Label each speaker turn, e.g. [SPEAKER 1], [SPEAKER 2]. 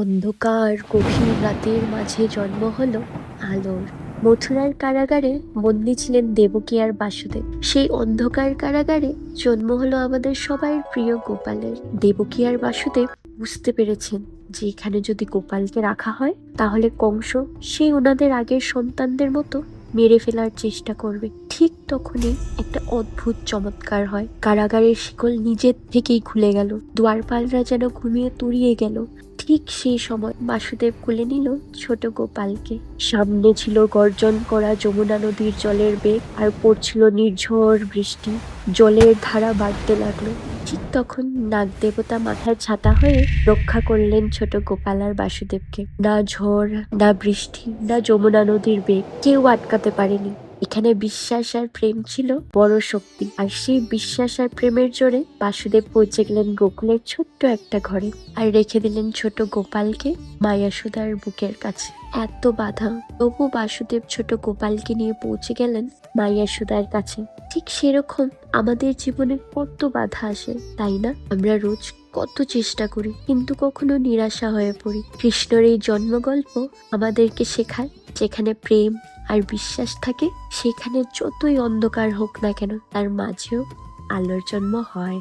[SPEAKER 1] অন্ধকার গভীর রাতের মাঝে জন্ম হলো আলোর। মথুরার কারাগারে বন্দী ছিলেন দেবকী আর বাসুদেব। সেই অন্ধকার কারাগারে জন্ম হলো আমাদের সবার প্রিয় গোপালের। দেবকী আর বাসুদেব বুঝতে পেরেছেন যে এখানে যদি গোপালকে রাখা হয় তাহলে কংস সেই ওনাদের আগের সন্তানদের মতো মেরে ফেলার চেষ্টা করবে। ঠিক তখনই একটা অদ্ভুত চমৎকার হয়। কারাগারের শিকল নিজের থেকেই খুলে গেল, দ্বারপালরা যেন ঘুমিয়ে তলিয়ে গেল। ঠিক সেই সময় বাসুদেব কোলে নিল ছোট গোপালকে। সামনে ছিল গর্জন করা যমুনা নদীর জলের বেগ, আর পড়ছিল নির্ঝর বৃষ্টি। জলের ধারা বাড়তে লাগলো। ঠিক তখন নাগ দেবতা মাথায় ছাতা হয়ে রক্ষা করলেন ছোট গোপাল আর বাসুদেবকে। না ঝড়, না বৃষ্টি, না যমুনা নদীর বেগ কেউ আটকাতে পারেনি। এখানে বিশ্বাস আর প্রেম ছিল বড় শক্তি। আর সেই বিশ্বাস আর প্রেমের জোরে বাসুদেব পৌঁছে গেলেন গোকুলের ছোট্ট একটা ঘরে, আর রেখে দিলেন ছোট গোপালকে মা যশোদার বুকের কাছে। এত বাধা, তবু বাসুদেব ছোট গোপালকে নিয়ে পৌঁছে গেলেন মা যশোদার কাছে। ঠিক সেরকম আমাদের জীবনে কত বাধা আসে, তাই না? আমরা রোজ কত চেষ্টা করি, কিন্তু কখনো নিরাশা হয়ে পড়ি। কৃষ্ণর এই জন্মগল্প আমাদেরকে শেখায়, যেখানে প্রেম আর বিশ্বাস থাকে সেখানে যতই অন্ধকার হোক না কেন তার মাঝেও আলোর জন্ম হয়।